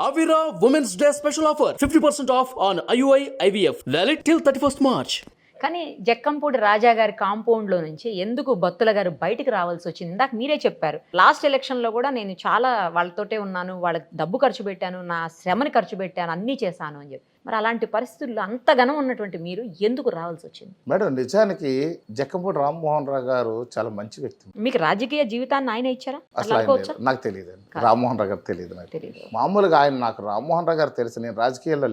Avira Women's Day special offer 50% off on IUI IVF valid till 31st March. కానీ జక్కంపూడి రాజా గారి కాంపౌండ్లో నుంచి ఎందుకు బత్తుల గారు బయటికి రావాల్సి వచ్చింది? ఇందాక మీరే చెప్పారు, లాస్ట్ ఎలక్షన్లో కూడా నేను చాలా వాళ్ళతోటే ఉన్నాను, వాళ్ళకి డబ్బు ఖర్చు పెట్టాను, నా శ్రమని ఖర్చు పెట్టాను, అన్నీ చేశాను అని చెప్పి. మరి అలాంటి పరిస్థితుల్లో అంత ఘనం ఉన్నటువంటి మీరు ఎందుకు రావాల్సి వచ్చింది? మేడం, నిజానికి జక్కంపూడి రామ్మోహన్ రావు గారు చాలా మంచి వ్యక్తి. మీకు రాజకీయ జీవితాన్ని ఆయన ఇచ్చారా? అసలు ఆయన నాకు తెలియదు, రామ్మోహన్ రావు గారు తెలియదు నాకు. మామూలుగా ఆయన నాకు రామ్మోహన్ రావు గారు తెలుసు, నేను రాజకీయాల్లో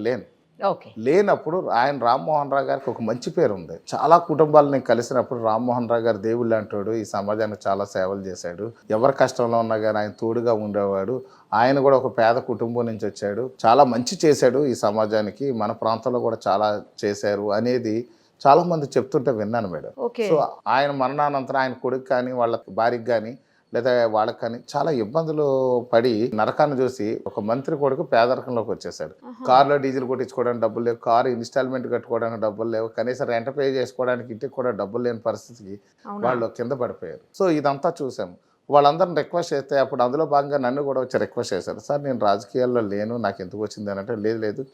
లేనప్పుడు ఆయన రామ్మోహన్ రావు గారికి ఒక మంచి పేరు ఉంది. చాలా కుటుంబాలు నేను కలిసినప్పుడు రామ్మోహన్ రావు గారు దేవుళ్ళు అంటాడు, ఈ సమాజానికి చాలా సేవలు చేశాడు, ఎవరి కష్టంలో ఉన్నా కానీ ఆయన తోడుగా ఉండేవాడు. ఆయన కూడా ఒక పేద కుటుంబం నుంచి వచ్చాడు, చాలా మంచి చేశాడు ఈ సమాజానికి, మన ప్రాంతంలో కూడా చాలా చేశారు అనేది చాలా మంది చెప్తుంటే విన్నాను మేడం. సో ఆయన మరణానంతరం ఆయన కొడుకు కానీ వాళ్ళ భార్యకి కానీ లేదా వాళ్ళకి కానీ చాలా ఇబ్బందులు పడి నరకాన్ని చూసి ఒక మంత్రి కొడుకు పేదరికంలోకి వచ్చేసాడు. కారులో డీజిల్ కొట్టించుకోవడానికి డబ్బులు లేవు, కారు ఇన్స్టాల్మెంట్ కట్టుకోవడానికి డబ్బులు లేవు, కనీసం రెంట్ పే చేసుకోవడానికి ఇంటికి కూడా డబ్బులు లేని పరిస్థితికి వాళ్ళు కింద పడిపోయారు. సో ఇదంతా చూసాము. వాళ్ళందరిని రిక్వెస్ట్ చేస్తే అప్పుడు అందులో భాగంగా నన్ను కూడా వచ్చి రిక్వెస్ట్ చేశారు, సార్ నేను రాజకీయాల్లో లేను, నాకు ఎందుకు వచ్చింది అని అంటే, లేదు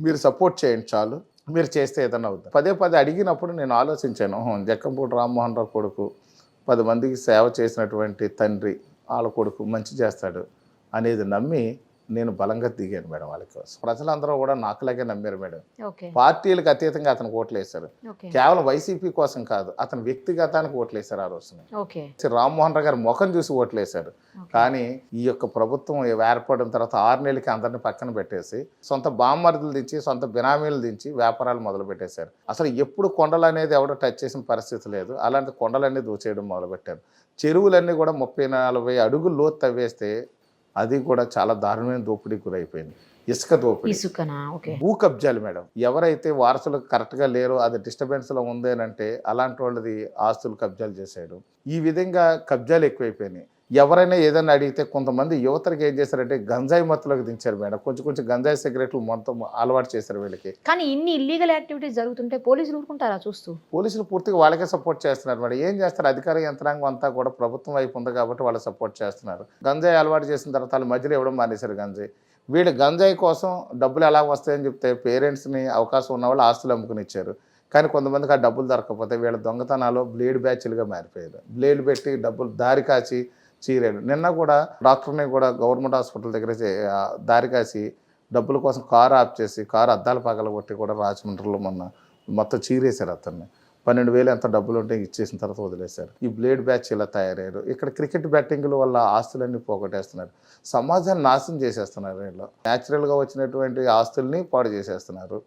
మీరు సపోర్ట్ చేయండి చాలు, మీరు చేస్తే ఏదన్నా అవుతుంది. పదే అడిగినప్పుడు నేను ఆలోచించాను, జక్కంపూడి రామ్మోహన్ రావు కొడుకు 10 మందికి సేవ చేసినటువంటి తండ్రి, వాళ్ళ కొడుకు మంచి చేస్తాడు అనేది నమ్మి నేను బలంగా దిగాను మేడం వాళ్ళ కోసం. ప్రజలందరూ కూడా నాకులాగే నమ్మారు మేడం. పార్టీలకు అతీతంగా అతను ఓట్లు వేశారు, కేవలం వైసీపీ కోసం కాదు, అతని వ్యక్తిగతానికి ఓట్లు వేశారు. ఆ రోజున రామ్మోహన్ రావు గారు ముఖం చూసి ఓట్లు వేశారు. కానీ ఈ యొక్క ప్రభుత్వం ఏర్పడిన తర్వాత 6 నెలలకి అందరిని పక్కన పెట్టేసి సొంత బామ్మర్దులు దించి సొంత బినామీలు దించి వ్యాపారాలు మొదలు పెట్టేశారు. అసలు ఎప్పుడు కొండలు అనేది ఎవడో టచ్ చేసిన పరిస్థితి లేదు, అలాంటి కొండలన్నీ దూచేయడం మొదలుపెట్టారు. చెరువులన్నీ కూడా 30-40 అడుగులు లోతు తవ్వేస్తే అది కూడా చాలా దారుణమైన దోపిడీకి గురైపోయింది. ఇసుక దోపిడీ, భూ కబ్జాలు మేడం. ఎవరైతే వారసులు కరెక్ట్గా లేరో, అది డిస్టర్బెన్స్లో ఉంది అని అంటే అలాంటి వాళ్ళది ఆస్తులు కబ్జాలు చేశాడు. ఈ విధంగా కబ్జాలు ఎక్కువైపోయినాయి. ఎవరైనా ఏదైనా అడిగితే కొంతమంది యువతరికి ఏం చేశారంటే గంజాయి మత్తులోకి దించారు మేడం. కొంచెం గంజాయి సిగరెట్లు మొత్తం అలవాటు చేశారు వీళ్ళకి. కానీ ఇన్ని ఇల్లీగల్ యాక్టివిటీస్ జరుగుతుంటే పోలీసులు ఊరుకుంటారా చూస్తూ? పోలీసులు పూర్తిగా వాళ్ళకే సపోర్ట్ చేస్తున్నారు మేడం. ఏం చేస్తారు, అధికార యంత్రాంగం అంతా కూడా ప్రభుత్వం వైపు ఉంది కాబట్టి వాళ్ళు సపోర్ట్ చేస్తున్నారు. గంజాయి అలవాటు చేసిన తర్వాత వాళ్ళు మధ్యలో ఇవ్వడం మానేశారు గంజాయి. వీళ్ళు గంజాయి కోసం డబ్బులు ఎలా వస్తాయని చెప్తే పేరెంట్స్ని అవకాశం ఉన్న వాళ్ళు ఆస్తులు అమ్ముకుని ఇచ్చారు. కానీ కొంతమందికి ఆ డబ్బులు దొరకకపోతే వీళ్ళ దొంగతనాలు బ్లేడ్ బ్యాచ్లుగా మారిపోయారు. బ్లేడ్ పెట్టి డబ్బులు దారి కాచి చీరాడు. నిన్న కూడా డాక్టర్ని కూడా గవర్నమెంట్ హాస్పిటల్ దగ్గర దారి కాసి డబ్బుల కోసం కారు ఆఫ్ చేసి కారు అద్దాలు పగలగొట్టి కూడా రాజమండ్రిలో మొత్తం చీరేశారు. అతన్ని 12,000 ఎంత డబ్బులు ఉంటే ఇచ్చేసిన తర్వాత వదిలేశారు. ఈ బ్లేడ్ బ్యాచ్ ఇలా తయారయ్యారు. ఇక్కడ క్రికెట్ బ్యాటింగ్ల వల్ల ఆస్తులన్నీ పోగొట్టేస్తున్నారు, సమాజాన్ని నాశనం చేసేస్తున్నారు. వీళ్ళు న్యాచురల్గా వచ్చినటువంటి ఆస్తుల్ని పాడు చేసేస్తున్నారు,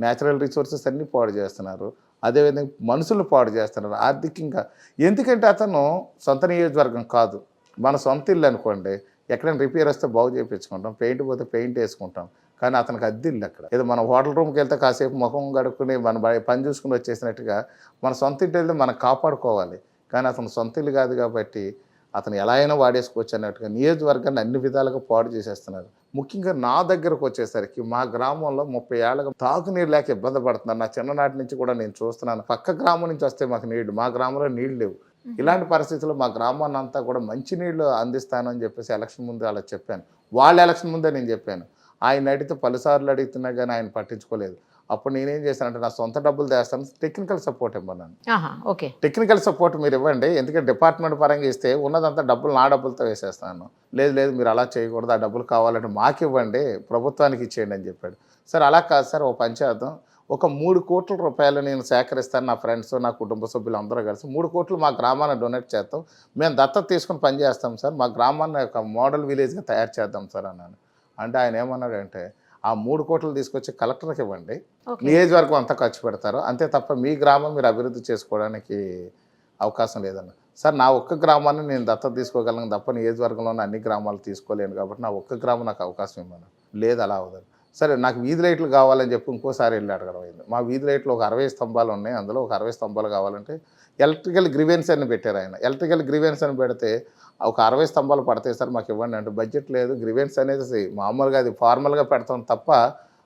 న్యాచురల్ రిసోర్సెస్ అన్నీ పాడు చేస్తున్నారు, అదేవిధంగా మనుషులు పాడు చేస్తున్నారు ఆర్థికంగా. ఎందుకంటే అతను సొంత నియోజకవర్గం కాదు, మన సొంత ఇల్లు అనుకోండి, ఎక్కడైనా రిపేర్ వస్తే బాగు చేయించుకుంటాం, పెయింట్ పోతే పెయింట్ వేసుకుంటాం. కానీ అతనికి అద్దె ఇల్లు అక్కడ. ఏదో మన హోటల్ రూమ్కి వెళ్తే కాసేపు ముఖం గడుక్కుని మన పని చూసుకుని వచ్చేసినట్టుగా మన సొంత ఇంటి వెళ్తే మనం కాపాడుకోవాలి. కానీ అతను సొంత ఇల్లు కాదు కాబట్టి అతను ఎలా అయినా వాడేసుకోవచ్చు అన్నట్టుగా నియోజకవర్గాన్ని అన్ని విధాలుగా పాడు చేసేస్తున్నారు. ముఖ్యంగా నా దగ్గరకు వచ్చేసరికి మా గ్రామంలో 30 ఏళ్ళగా తాగునీరు లేక ఇబ్బంది పడుతున్నారు. నా చిన్ననాటి నుంచి కూడా నేను చూస్తున్నాను. పక్క గ్రామం నుంచి వస్తే మాకు నీళ్లు, మా గ్రామంలో నీళ్లు లేవు. ఇలాంటి పరిస్థితుల్లో మా గ్రామాన్ని అంతా కూడా మంచినీళ్ళు అందిస్తానని చెప్పేసి ఎలక్షన్ ముందు అలా చెప్పాను. వాళ్ళ ఎలక్షన్ ముందే నేను చెప్పాను. ఆయన అడిగితే పలుసార్లు అడుగుతున్నా కానీ ఆయన పట్టించుకోలేదు. అప్పుడు నేనేం చేశానంటే నా సొంత డబ్బులు తెస్తాను, టెక్నికల్ సపోర్ట్ ఇవ్వన్నాను. టెక్నికల్ సపోర్ట్ మీరు ఇవ్వండి, ఎందుకంటే డిపార్ట్మెంట్ పరంగా ఇస్తే ఉన్నదంతా డబ్బులు నా డబ్బులతో వేసేస్తాను. లేదు మీరు అలా చేయకూడదు, ఆ డబ్బులు కావాలంటే మాకు ఇవ్వండి, ప్రభుత్వానికి ఇచ్చేయండి అని చెప్పాడు. సార్ అలా కాదు సార్, ఓ పని చేద్దాం, ఒక 3 కోట్ల రూపాయలు నేను సేకరిస్తాను, నా ఫ్రెండ్స్ నా కుటుంబ సభ్యులు అందరూ కలిసి 3 కోట్లు మా గ్రామాన్ని డొనేట్ చేస్తాం, మేము దత్తత తీసుకుని పని చేస్తాం సార్, మా గ్రామాన్ని ఒక మోడల్ విలేజ్గా తయారు చేద్దాం సార్ అన్నాను. అంటే ఆయన ఏమన్నాడంటే, ఆ 3 కోట్లు తీసుకొచ్చి కలెక్టర్కి ఇవ్వండి, నియోజకవర్గం అంతా ఖర్చు పెడతారు, అంతే తప్ప మీ గ్రామం మీరు అభివృద్ధి చేసుకోవడానికి అవకాశం లేదన్న. సార్ నా ఒక్క గ్రామాన్ని నేను దత్తత తీసుకోగలను తప్ప నియోజకవర్గంలోని అన్ని గ్రామాలు తీసుకోలేను కాబట్టి నా ఒక్క గ్రామం నాకు అవకాశం ఇవ్వను. లేదు అలా అవ్వదు. సరే నాకు వీధి లైట్లు కావాలని చెప్పి ఇంకోసారి వెళ్ళి అడగడం అయింది. మా వీధి లైట్లు ఒక 60 స్తంభాలు ఉన్నాయి, అందులో ఒక 60 స్తంభాలు కావాలంటే ఎలక్ట్రికల్ గ్రీవెన్స్ అని పెట్టారు ఆయన. ఎలక్ట్రికల్ గ్రీవెన్స్ అని పెడితే ఒక 60 స్తంభాలు పడతాయి సార్ మాకు ఇవ్వండి అంటే, బడ్జెట్ లేదు, గ్రీవెన్స్ అనేది మామూలుగా అది ఫార్మల్గా పెడతాం తప్ప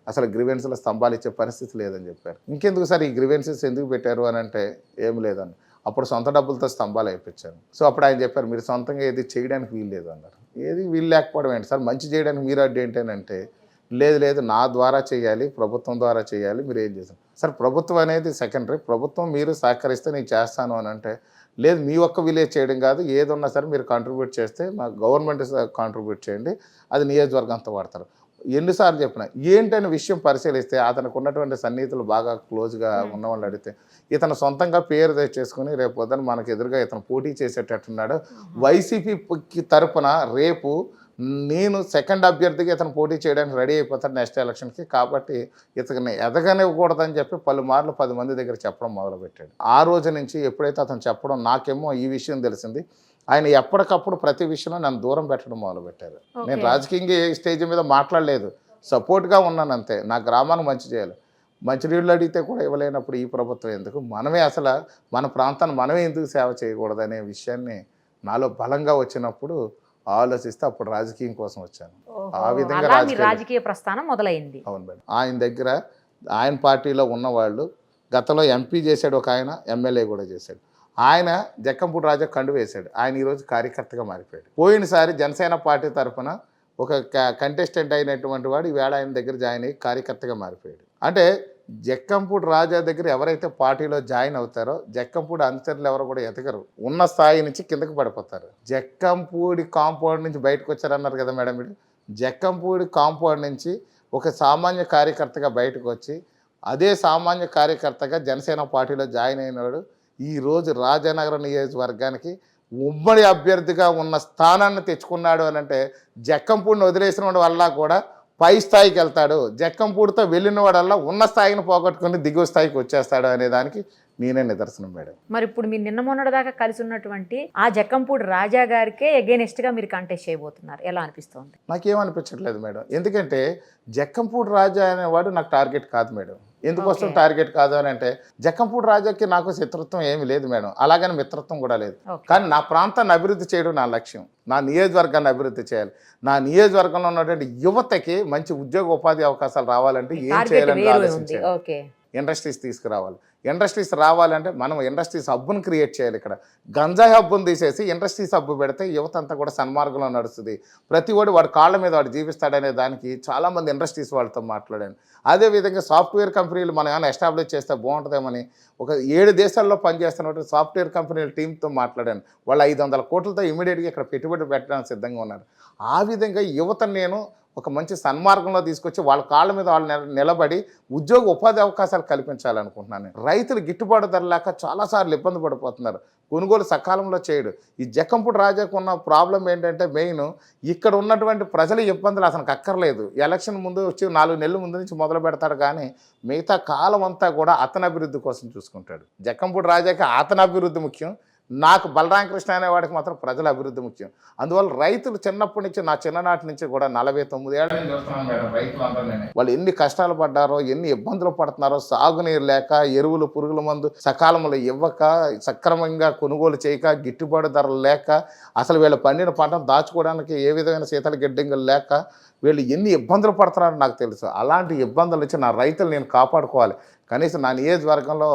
అసలు గ్రీవెన్స్లో స్తంభాలు ఇచ్చే పరిస్థితి లేదని చెప్పారు. ఇంకెందుకు సార్ ఈ గ్రీవెన్సెస్ ఎందుకు పెట్టారు అని అంటే, ఏం లేదని. అప్పుడు సొంత డబ్బులతో స్తంభాలు వేయించారు. సో అప్పుడు ఆయన చెప్పారు, మీరు సొంతంగా ఏది చేయడానికి వీలు లేదు అన్నారు. ఏది వీలు లేకపోవడం ఏంటి సార్, మంచి చేయడానికి మీరు అడ్డు ఏంటంటే లేదు లేదు నా ద్వారా చేయాలి, ప్రభుత్వం ద్వారా చేయాలి, మీరు ఏం చేశారు సార్. ప్రభుత్వం అనేది సెకండరీ, ప్రభుత్వం మీరు సహకరిస్తే నేను చేస్తాను అని అంటే లేదు, మీ ఒక్క విలేజ్ చేయడం కాదు, ఏది ఉన్నా సరే మీరు కాంట్రిబ్యూట్ చేస్తే మా గవర్నమెంట్ కాంట్రిబ్యూట్ చేయండి, అది నియోజకవర్గం అంతా వాడతారు. ఎన్నిసార్లు చెప్పినా ఏంటనే విషయం పరిశీలిస్తే అతనికి ఉన్నటువంటి సన్నిహితులు బాగా క్లోజ్గా ఉన్న వాళ్ళు అడిగితే ఇతను సొంతంగా పేరు తెచ్చేసుకుని రేపు పొద్దున మనకు ఎదురుగా ఇతను పోటీ చేసేటట్టున్నాడు. వైసీపీ తరపున రేపు నేను సెకండ్ అభ్యర్థిగా ఇతను పోటీ చేయడానికి రెడీ అయిపోతాడు నెక్స్ట్ ఎలక్షన్కి, కాబట్టి ఇతని ఎదగనివ్వకూడదని చెప్పి పలుమార్లు 10 మంది దగ్గర చెప్పడం మొదలుపెట్టాడు. ఆ రోజు నుంచి ఎప్పుడైతే అతను చెప్పడం నాకేమో ఈ విషయం తెలిసింది, ఆయన ఎప్పటికప్పుడు ప్రతి విషయంలో నన్ను దూరం పెట్టడం మొదలుపెట్టారు. నేను రాజకీయంగా ఏ స్టేజ్ మీద మాట్లాడలేదు, సపోర్ట్గా ఉన్నాను అంతే. నా గ్రామానికి మంచి చేయాలి, మంచినీళ్ళు అడిగితే కూడా ఇవ్వలేనప్పుడు ఈ ప్రభుత్వం ఎందుకు, మనమే అసలు మన ప్రాంతాన్ని మనమే ఎందుకు సేవ చేయకూడదనే విషయాన్ని నాలో బలంగా వచ్చినప్పుడు ఆలోచిస్తే అప్పుడు రాజకీయం కోసం వచ్చాను. ఆ విధంగా రాజకీయ ప్రస్థానం మొదలైంది. అవును మేడం. ఆయన దగ్గర ఆయన పార్టీలో ఉన్నవాళ్ళు, గతంలో ఎంపీ చేశాడు ఒక ఆయన, ఎమ్మెల్యే కూడా చేశాడు. ఆయన జక్కంపూడి రాజా కండు వేశాడు, ఆయన ఈరోజు కార్యకర్తగా మారిపోయాడు. పోయినసారి జనసేన పార్టీ తరఫున ఒక కంటెస్టెంట్ అయినటువంటి వాడు ఈవేళ ఆయన దగ్గర జాయిన్ అయ్యి కార్యకర్తగా మారిపోయాడు. అంటే జక్కంపూడి రాజా దగ్గర ఎవరైతే పార్టీలో జాయిన్ అవుతారో జక్కంపూడి అనుచరులు ఎవరు కూడా ఎదగరు, ఉన్న స్థాయి నుంచి కిందకి పడిపోతారు. జక్కంపూడి కాంపౌండ్ నుంచి బయటకు వచ్చారన్నారు కదా మేడం, మీరు జక్కంపూడి కాంపౌండ్ నుంచి ఒక సామాన్య కార్యకర్తగా బయటకు వచ్చి అదే సామాన్య కార్యకర్తగా జనసేన పార్టీలో జాయిన్ అయినాడు. ఈరోజు రాజానగరం నియోజకవర్గానికి ఉమ్మడి అభ్యర్థిగా ఉన్న స్థానాన్ని తెచ్చుకున్నాడు అని అంటే జక్కంపూడిని వదిలేసిన వాడి వల్ల కూడా పై స్థాయికి వెళ్తాడు, జక్కంపూడితో వెళ్ళిన వాడల్లా ఉన్న స్థాయిని పోగొట్టుకుని దిగువ స్థాయికి వచ్చేస్తాడు అనే దానికి నేనే నిదర్శనం మేడం. మరి ఇప్పుడు మీరు నిన్న మొన్నటిదాకా కలిసి ఉన్నటువంటి ఆ జక్కంపూడి రాజా గారికే ఎగెనిస్ట్గా మీరు కంటెస్ట్ చేయబోతున్నారు, ఎలా అనిపిస్తుంది? నాకేమనిపించట్లేదు మేడం, ఎందుకంటే జక్కంపూడి రాజా అనేవాడు నాకు టార్గెట్ కాదు మేడం. ఎందుకోసం టార్గెట్ కాదు అని అంటే జక్కంపూడి రాజాకి నాకు శత్రుత్వం ఏమీ లేదు మేడం, అలాగని మిత్రత్వం కూడా లేదు. కానీ నా ప్రాంతాన్ని అభివృద్ధి చేయడం నా లక్ష్యం, నా నియోజకవర్గాన్ని అభివృద్ధి చేయాలి. నా నియోజకవర్గంలో ఉన్నటువంటి యువతకి మంచి ఉద్యోగ ఉపాధి అవకాశాలు రావాలంటే ఏం చేయాలని ఆలోచించాలి. ఇండస్ట్రీస్ తీసుకురావాలి. ఇండస్ట్రీస్ రావాలంటే మనం ఇండస్ట్రీస్ హబ్బును క్రియేట్ చేయాలి. ఇక్కడ గంజాయి హబ్బును తీసేసి ఇండస్ట్రీస్ హబ్బు పెడితే యువత అంతా కూడా సన్మార్గంలో నడుస్తుంది. ప్రతి వాడి కాళ్ళ మీద వాడు జీవిస్తాడనే దానికి చాలామంది ఇండస్ట్రీస్ వాళ్ళతో మాట్లాడాను. అదేవిధంగా సాఫ్ట్వేర్ కంపెనీలు మనం ఏమైనా ఎస్టాబ్లిష్ చేస్తే బాగుంటుందేమని ఒక 7 దేశాల్లో పనిచేస్తున్నట్టు సాఫ్ట్వేర్ కంపెనీల టీంతో మాట్లాడాను. వాళ్ళు 500 కోట్లతో ఇమీడియట్గా ఇక్కడ పెట్టుబడి పెట్టడానికి సిద్ధంగా ఉన్నారు. ఆ విధంగా యువతను నేను ఒక మంచి సన్మార్గంలో తీసుకొచ్చి వాళ్ళ కాళ్ళ మీద వాళ్ళు నిలబడి ఉద్యోగ ఉపాధి అవకాశాలు కల్పించాలనుకుంటున్నాను. రైతులు గిట్టుబాటు ధర లేక చాలాసార్లు ఇబ్బంది పడిపోతున్నారు, కొనుగోలు సకాలంలో చేయడు. ఈ జక్కంపూడి రాజాకు ఉన్న ప్రాబ్లం ఏంటంటే మెయిన్ ఇక్కడ ఉన్నటువంటి ప్రజల ఇబ్బందులు అతనికి అక్కర్లేదు. ఎలక్షన్ ముందు వచ్చి 4 నెలల ముందు నుంచి మొదలు పెడతాడు, కానీ మిగతా కాలం అంతా కూడా అతని అభివృద్ధి కోసం చూసుకుంటాడు. జక్కంపూడి రాజాకి అతని అభివృద్ధి ముఖ్యం, నాకు బలరామకృష్ణ అనేవాడికి మాత్రం ప్రజల అభివృద్ధి ముఖ్యం. అందువల్ల రైతులు చిన్నప్పటి నుంచి, నా చిన్ననాటి నుంచి కూడా 49 ఏళ్ళ నుంచి చూస్తున్నాను మేడం, రైతులందరూ వాళ్ళు ఎన్ని కష్టాలు పడ్డారో, ఎన్ని ఇబ్బందులు పడుతున్నారో, సాగునీరు లేక, ఎరువులు పురుగుల మందు సకాలంలో ఇవ్వక, సక్రమంగా కొనుగోలు చేయక, గిట్టుబాటు ధరలు లేక, అసలు వీళ్ళ పండిన పంటను దాచుకోవడానికి ఏ విధమైన శీతల గిడ్డంగులు లేక వీళ్ళు ఎన్ని ఇబ్బందులు పడుతున్నారో నాకు తెలుసు. అలాంటి ఇబ్బందులు వచ్చి నా రైతులు నేను కాపాడుకోవాలి. కనీసం నా నియోజకవర్గంలో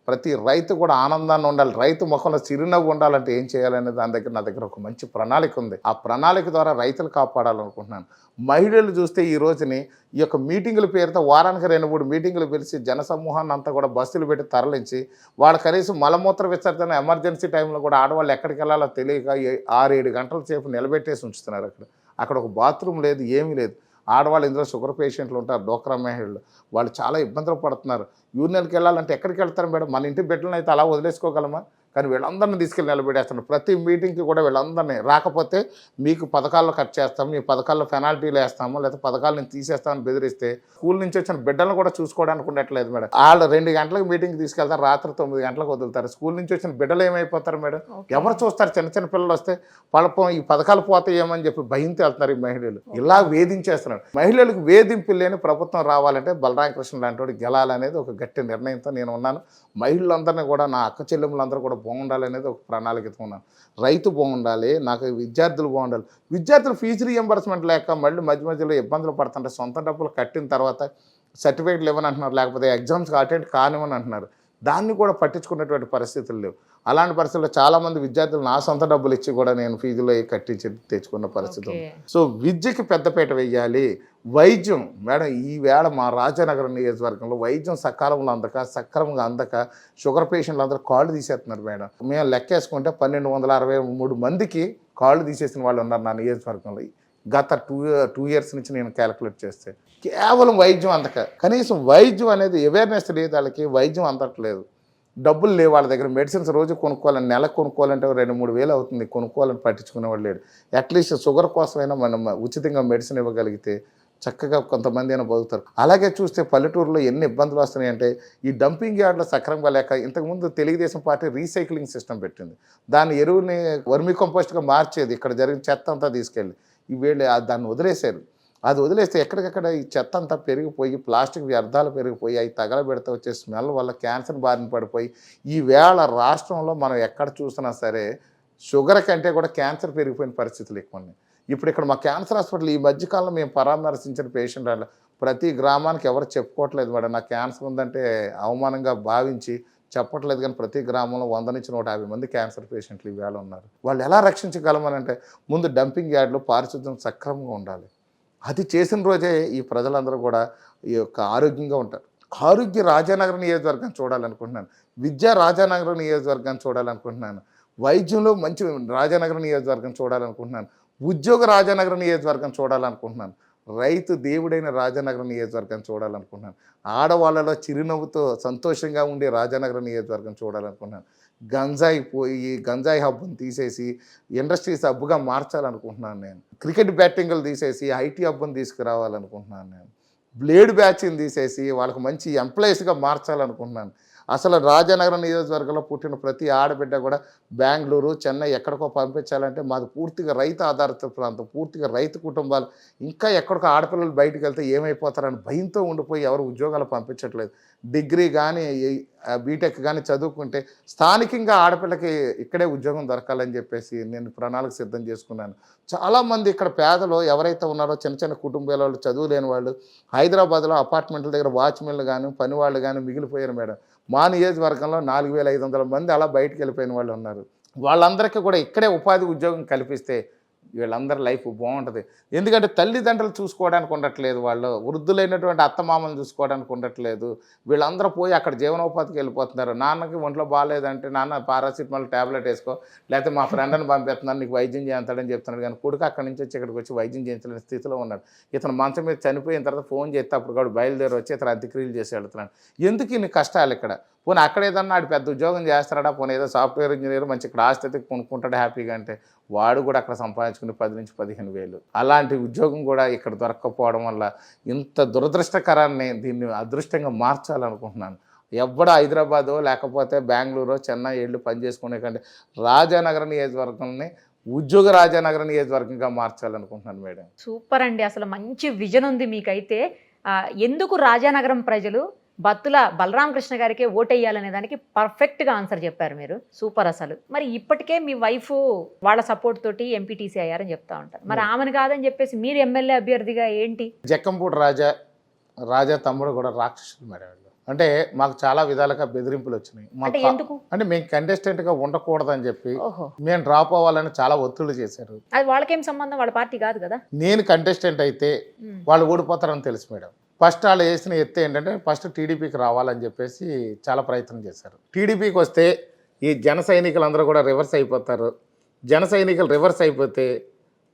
ప్రతి రైతు కూడా ఆనందాన్ని ఉండాలి, రైతు ముఖంలో చిరునవ్వు ఉండాలంటే ఏం చేయాలనే నా దగ్గర ఒక మంచి ప్రణాళిక ఉంది. ఆ ప్రణాళిక ద్వారా రైతులు కాపాడాలనుకుంటున్నాను. మహిళలు చూస్తే ఈ రోజుని ఈ యొక్క మీటింగుల పేరుతో వారానికి 2-3 మీటింగులు పిలిచి జనసమూహాన్ని అంతా కూడా బస్సులు పెట్టి తరలించి వాళ్ళు కనీసం మలమూత్ర విసర్జన ఎమర్జెన్సీ టైంలో కూడా ఆడవాళ్ళు ఎక్కడికి వెళ్ళాలో తెలియక 6-7 గంటల సేపు నిలబెట్టేసి ఉంచుతున్నారు. అక్కడ ఒక బాత్రూమ్ లేదు, ఏమీ లేదు. ఆడవాళ్ళు ఇందులో షుగర్ పేషెంట్లు ఉంటారు, డోక్రా మహిళలు, వాళ్ళు చాలా ఇబ్బందులు పడుతున్నారు. యూనియన్కి వెళ్ళాలంటే ఎక్కడికి వెళ్తారు మేడం? మన ఇంటి బిడ్డలను అయితే అలా వదిలేసుకోగలమా? కానీ వీళ్ళందరినీ తీసుకెళ్ళి నిలబెట్టేస్తున్నారు. ప్రతి మీటింగ్కి కూడా వీళ్ళందరినీ రాకపోతే మీకు పథకాల్లో కట్ చేస్తాము, మీ పథకాల్లో పెనాల్టీలు వేస్తాము, లేదా పథకాలు నేను తీసేస్తామని బెదిరిస్తే స్కూల్ నుంచి వచ్చిన బిడ్డలను కూడా చూసుకోవడానికి ఉండట్లేదు మేడం. వాళ్ళు 2 గంటలకు మీటింగ్కి తీసుకెళ్తారు, రాత్రి 9 గంటలకు వదులుతారు. స్కూల్ నుంచి వచ్చిన బిడ్డలు ఏమైపోతారు మేడం? ఎవరు చూస్తారు? చిన్న పిల్లలు వస్తే పలపం ఈ పథకాలు పోతాయేమని చెప్పి భయంతో వెళ్తున్నారు ఈ మహిళలు. ఇలా వేధించేస్తున్నారు. మహిళలకు వేధింపులు లేని ప్రభుత్వం రావాలంటే బలరామకృష్ణ లాంటి వాడు గెలాలనేది ఒక గట్టి నిర్ణయంతో నేను ఉన్నాను. మహిళలందరినీ కూడా, నా అక్క చెల్లెములందరూ కూడా బాగుండాలి అనేది ఒక ప్రణాళికతో ఉన్నాను. రైతు బాగుండాలి, నాకు విద్యార్థులు బాగుండాలి. విద్యార్థులు ఫీజు రీఎంబర్స్మెంట్ లేక మళ్ళీ మధ్యలో ఇబ్బందులు పడుతుంటే సొంత డబ్బులు కట్టిన తర్వాత సర్టిఫికేట్లు ఇవ్వని అంటున్నారు, లేకపోతే ఎగ్జామ్స్కి అటెండ్ కానివ్వని అంటున్నారు. దాన్ని కూడా పట్టించుకునేటువంటి పరిస్థితులు లేవు. అలాంటి పరిస్థితుల్లో చాలామంది విద్యార్థులు నా సొంత డబ్బులు ఇచ్చి కూడా నేను ఫీజులో కట్టించి తెచ్చుకున్న పరిస్థితి ఉంది. సో విద్యకి పెద్దపీట వేయాలి. వైద్యం మేడం, ఈవేళ మా రాజానగరం నియోజకవర్గంలో వైద్యం సక్రమంగా అందక షుగర్ పేషెంట్లు అందరూ కాళ్ళు తీసేస్తున్నారు మేడం. మేము లెక్కేసుకుంటే 1263 మందికి కాళ్ళు తీసేసిన వాళ్ళు ఉన్నారు నా నియోజకవర్గంలో. గత టూ ఇయర్స్ నుంచి నేను క్యాలిక్యులేట్ చేస్తే కేవలం వైద్యం అందక. కనీసం వైద్యం అనేది అవేర్నెస్ లేదు వాళ్ళకి, వైద్యం అందట్లేదు. డబ్బులు లేవు వాళ్ళ దగ్గర. మెడిసిన్స్ రోజు కొనుక్కోవాలని, నెలకు కొనుక్కోవాలంటే 2-3 వేలు అవుతుంది. కొనుక్కోవాలని పట్టించుకునేవాళ్ళు లేడు. అట్లీస్ట్ షుగర్ కోసమైనా మనం ఉచితంగా మెడిసిన్ ఇవ్వగలిగితే చక్కగా కొంతమంది అయినా బతుకుతారు. అలాగే చూస్తే పల్లెటూరులో ఎన్ని ఇబ్బందులు వస్తున్నాయంటే ఈ డంపింగ్ యార్డ్లో సక్రమంగా లేక, ఇంతకుముందు తెలుగుదేశం పార్టీ రీసైక్లింగ్ సిస్టమ్ పెట్టింది. దాని ఎరువుని వర్మీ కంపోస్ట్గా మార్చేది. ఇక్కడ జరిగిన చెత్త అంతా తీసుకెళ్ళి వీళ్ళు దాన్ని వదిలేశారు. అది వదిలేస్తే ఎక్కడికక్కడ ఈ చెత్త అంతా పెరిగిపోయి, ప్లాస్టిక్ వ్యర్థాలు పెరిగిపోయి, అవి తగలబెడితే వచ్చే స్మెల్ వల్ల క్యాన్సర్ బారిన పడిపోయి ఈవేళ రాష్ట్రంలో మనం ఎక్కడ చూసినా సరే షుగర్ కంటే కూడా క్యాన్సర్ పెరిగిపోయిన పరిస్థితులు ఎక్కువ ఉన్నాయి. ఇప్పుడు ఇక్కడ మా క్యాన్సర్ హాస్పిటల్ ఈ మధ్యకాలంలో మేము పరామర్శించిన పేషెంట్ అట్లా ప్రతి గ్రామానికి ఎవరు చెప్పుకోవట్లేదు మేడం. నాకు క్యాన్సర్ ఉందంటే అవమానంగా భావించి చెప్పట్లేదు. కానీ ప్రతి గ్రామంలో 100 నుంచి 150 మంది క్యాన్సర్ పేషెంట్లు ఈవేళ ఉన్నారు. వాళ్ళు ఎలా రక్షించగలమనంటే ముందు డంపింగ్ యార్డ్లో పారిశుద్ధ్యం సక్రమంగా ఉండాలి. అది చేసిన రోజే ఈ ప్రజలందరూ కూడా ఈ యొక్క ఆరోగ్యంగా ఉంటారు. ఆరోగ్య రాజానగరం నియోజకవర్గం చూడాలనుకుంటున్నాను. విద్యా రాజానగరం నియోజకవర్గం చూడాలనుకుంటున్నాను. వైద్యంలో మంచి రాజానగరం నియోజకవర్గం చూడాలనుకుంటున్నాను. ఉద్యోగ రాజానగరం నియోజకవర్గం చూడాలనుకుంటున్నాను. రైతు దేవుడైన రాజానగరం నియోజకవర్గం చూడాలనుకుంటున్నాను. ఆడవాళ్ళలో చిరునవ్వుతో సంతోషంగా ఉండే రాజానగరం నియోజకవర్గం చూడాలనుకుంటున్నాను. గంజాయి హబ్ని తీసేసి ఇండస్ట్రీస్ హబ్గా మార్చాలనుకుంటున్నాను నేను. క్రికెట్ బ్యాటింగ్లు తీసేసి ఐటీ హబ్ని తీసుకురావాలనుకుంటున్నాను నేను. బ్లేడ్ బ్యాచ్ని తీసేసి వాళ్ళకు మంచి ఎంప్లాయీస్గా మార్చాలనుకుంటున్నాను. అసలు రాజానగరం నియోజకవర్గంలో పుట్టిన ప్రతి ఆడబిడ్డ కూడా బెంగళూరు, చెన్నై ఎక్కడికో పంపించాలంటే మాది పూర్తిగా రైతు ఆధారిత ప్రాంతం, పూర్తిగా రైతు కుటుంబాలు. ఇంకా ఎక్కడికో ఆడపిల్లలు బయటకు వెళ్తే ఏమైపోతారని భయంతో ఉండిపోయి ఎవరు ఉద్యోగాలు పంపించట్లేదు. డిగ్రీ కానీ బీటెక్ కానీ చదువుకుంటే స్థానికంగా ఆడపిల్లకి ఇక్కడే ఉద్యోగం దొరకాలని చెప్పేసి నేను ప్రణాళిక సిద్ధం చేసుకున్నాను. చాలామంది ఇక్కడ పేదలు ఎవరైతే ఉన్నారో చిన్న చిన్న కుటుంబాల వాళ్ళు, చదువు లేని వాళ్ళు హైదరాబాద్లో అపార్ట్మెంట్ల దగ్గర వాచ్మెన్లు కానీ పని వాళ్ళు కానీ మిగిలిపోయారు మేడం. మా నియోజకవర్గంలో 4500 మంది అలా బయటకు వెళ్ళిపోయిన వాళ్ళు ఉన్నారు. వాళ్ళందరికీ కూడా ఇక్కడే ఉపాధి ఉద్యోగం కల్పిస్తే వీళ్ళందరి లైఫ్ బాగుంటుంది. ఎందుకంటే తల్లిదండ్రులు చూసుకోవడానికి ఉండట్లేదు, వాళ్ళు వృద్ధులైనటువంటి అత్తమామలు చూసుకోవడానికి ఉండట్లేదు. వీళ్ళందరూ పోయి అక్కడ జీవనోపాధికి వెళ్ళిపోతున్నారు. నాన్నకి ఒంట్లో బాగాలేదంటే నాన్న పారాసిటమాల్ ట్యాబ్లెట్ వేసుకో, లేకపోతే మా ఫ్రెండ్ని పంపిస్తున్నాను నీకు వైద్యం చేస్తాడని చెప్తున్నాడు. కానీ కొడుకు అక్కడి నుంచి వచ్చి ఇక్కడికి వచ్చి వైద్యం చేయించలేని స్థితిలో ఉన్నాడు. ఇతను మంచం మీద చనిపోయిన తర్వాత ఫోన్ చేస్తే అప్పుడు కూడా బయలుదేరి వచ్చి ఇతను అంత్యక్రియలు చేసి వెళ్తున్నాడు. ఎందుకు ఇన్ని కష్టాలు ఇక్కడ? పోనీ అక్కడ ఏదన్నా ఆడు పెద్ద ఉద్యోగం చేస్తాడా, పోనీ ఏదో సాఫ్ట్వేర్ ఇంజనీర్ మంచి ఇక్కడ ఆస్తి కొనుక్కుంటాడు హ్యాపీగా అంటే వాడు కూడా అక్కడ సంపాదించుకుని 10 నుంచి 15 వేలు. అలాంటి ఉద్యోగం కూడా ఇక్కడ దొరక్కపోవడం వల్ల ఇంత దురదృష్టకరాన్ని దీన్ని అదృష్టంగా మార్చాలనుకుంటున్నాను. ఎవడో హైదరాబాదో లేకపోతే బెంగళూరు, చెన్నై వెళ్ళి పనిచేసుకునే కంటే రాజానగరం నియోజకవర్గాన్ని ఉద్యోగ రాజానగరం నియోజకవర్గంగా మార్చాలనుకుంటున్నాను మేడం. సూపర్ అండి, అసలు మంచి విజన్ ఉంది మీకైతే. ఎందుకు రాజానగరం ప్రజలు బత్తుల బలరామకృష్ణ గారికే ఓటేయాలనే దానికి పర్ఫెక్ట్గా ఆన్సర్ చెప్పారు మీరు. సూపర్. అసలు మరి ఇప్పటికే మీ వైఫ్ వాళ్ళ సపోర్ట్ తోటి ఎంపీటీసీ అయ్యారని చెప్తా ఉంటారు. మరి ఆమెను కాదని చెప్పేసి మీరు ఎమ్మెల్యే అభ్యర్థిగా ఏంటి? జక్కంపూడి రాజా తమ్ముడు కూడా రాక్షసుడు మేడం. అంటే మాకు చాలా విధాలుగా బెదిరింపులు వచ్చినాయి. అంటే మేము కంటెస్టెంట్గా ఉండకూడదని చెప్పి మేము డ్రాప్ అవ్వాలని చాలా ఒత్తిళ్లు చేశారు. అది వాళ్ళకేం సంబంధం, వాళ్ళ పార్టీ కాదు కదా. నేను కంటెస్టెంట్ అయితే వాళ్ళు ఓడిపోతారని తెలుసు మేడం. ఫస్ట్ వాళ్ళు వేసిన ఎత్తు ఏంటంటే ఫస్ట్ టీడీపీకి రావాలని చెప్పేసి చాలా ప్రయత్నం చేశారు. టీడీపీకి వస్తే ఈ జన సైనికులందరూ కూడా రివర్స్ అయిపోతారు. జన సైనికులు రివర్స్ అయిపోతే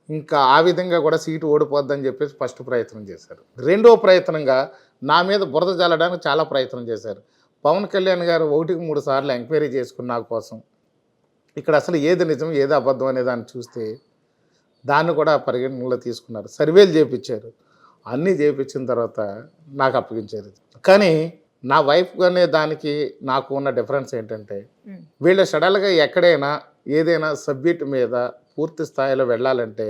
ఇంకా ఆ విధంగా కూడా సీటు ఓడిపోద్దని చెప్పేసి ఫస్ట్ ప్రయత్నం చేశారు. రెండో ప్రయత్నంగా నా మీద బురద జల్లడానికి చాలా ప్రయత్నం చేశారు. పవన్ కళ్యాణ్ గారు 1-3 సార్లు ఎంక్వైరీ చేసుకున్న నా కోసం ఇక్కడ అసలు ఏది నిజం ఏది అబద్ధం అనే దాన్ని చూస్తే దాన్ని కూడా పరిగణనలో తీసుకున్నారు. సర్వేలు చేయించారు. అన్నీ చేయించిన తర్వాత నాకు అప్పగించారు. కానీ నా వైఫ్ అనే దానికి నాకు ఉన్న డిఫరెన్స్ ఏంటంటే వీళ్ళ సడన్గా ఎక్కడైనా ఏదైనా సబ్జెక్ట్ మీద పూర్తి స్థాయిలో వెళ్ళాలంటే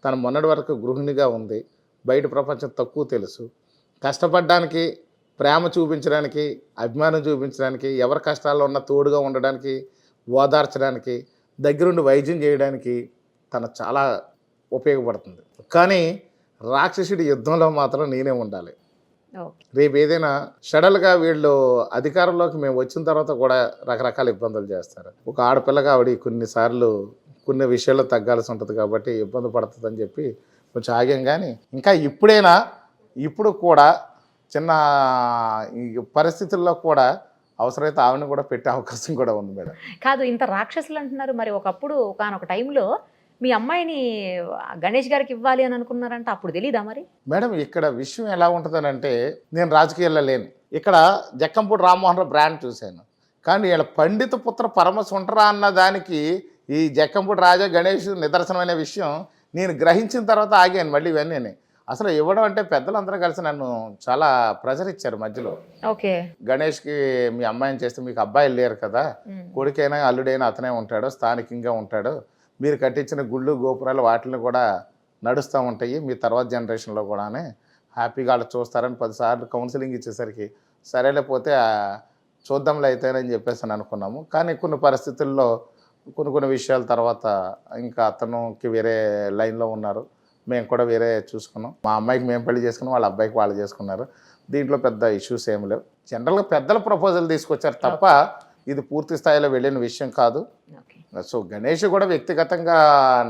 తను మొన్నటి వరకు గృహిణిగా ఉంది, బయట ప్రపంచం తక్కువ తెలుసు. కష్టపడడానికి, ప్రేమ చూపించడానికి, అభిమానం చూపించడానికి, ఎవరి కష్టాల్లో ఉన్న తోడుగా ఉండడానికి, ఓదార్చడానికి, దగ్గరుండి వైద్యం చేయడానికి తను చాలా ఉపయోగపడుతుంది. కానీ రాక్షసుడి యుద్ధంలో మాత్రం నేనే ఉండాలి. ఓకే. రేపు ఏదైనా సడన్గా వీళ్ళు అధికారంలోకి మేము వచ్చిన తర్వాత కూడా రకరకాల ఇబ్బందులు చేస్తారు. ఒక ఆడపిల్లగా ఆవిడ కొన్నిసార్లు కొన్ని విషయాల్లో తగ్గాల్సి ఉంటుంది కాబట్టి ఇబ్బంది పడుతుందని చెప్పి కొంచెం ఆగాం. కానీ ఇంకా ఇప్పుడు కూడా చిన్న ఈ పరిస్థితుల్లో కూడా అవసరమైతే ఆవిడని కూడా పెట్టే అవకాశం కూడా ఉంది మేడం. కాదు, ఇంత రాక్షసులు అంటున్నారు, మరి ఒకప్పుడు ఒకనొక టైంలో మీ అమ్మాయిని గణేష్ గారికి ఇవ్వాలి అని అనుకున్నారంట, అప్పుడు తెలీదా మరి? మేడం ఇక్కడ విషయం ఎలా ఉంటుందనంటే, నేను రాజకీయాల్లో లేను. ఇక్కడ జక్కంపూడి రామ్మోహన్ రావు బ్రాండ్ చూశాను. కానీ వీళ్ళ పండిత పుత్ర పరమ సుంటరా అన్న దానికి ఈ జక్కంపూడి రాజా గణేష్ నిదర్శనమైన విషయం నేను గ్రహించిన తర్వాత ఆగాను మళ్ళీ ఇవన్నీ. అసలు ఇవ్వడం అంటే పెద్దలందరూ కలిసి నన్ను చాలా ప్రెజర్ ఇచ్చారు మధ్యలో. ఓకే. గణేష్కి మీ అమ్మాయిని చేస్తే మీకు అబ్బాయిలు లేరు కదా, కొడుకైనా అల్లుడైనా అతనే ఉంటాడు, స్థానికంగా ఉంటాడు, మీరు కట్టించిన గుళ్ళు గోపురాలు వాటిని కూడా నడుస్తూ ఉంటాయి, మీ తర్వాత జనరేషన్లో కూడా హ్యాపీగా వాళ్ళు చూస్తారని 10 సార్లు కౌన్సిలింగ్ ఇచ్చేసరికి సరేలేకపోతే చూద్దాంలే అయితేనని చెప్పేసి అనుకున్నాము. కానీ కొన్ని పరిస్థితుల్లో కొన్ని విషయాల తర్వాత ఇంకా అతనికి వేరే లైన్లో ఉన్నారు, మేము కూడా వేరే చూసుకున్నాం. మా అమ్మాయికి మేము పెళ్లి చేసుకున్నాం, వాళ్ళ అబ్బాయికి వాళ్ళు చేసుకున్నారు. దీంట్లో పెద్ద ఇష్యూస్ ఏమి లేవు. జనరల్గా పెద్దల ప్రపోజల్ తీసుకొచ్చారు తప్ప ఇది పూర్తి స్థాయిలో వెళ్ళిన విషయం కాదు. సో గణేష్ కూడా వ్యక్తిగతంగా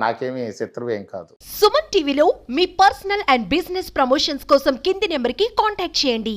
నాకేమీ శత్రువు ఏం కాదు. సుమన్ టీవీలో మీ పర్సనల్ అండ్ బిజినెస్ ప్రమోషన్స్ కోసం కింది నెంబర్కి కాంటాక్ట్ చేయండి.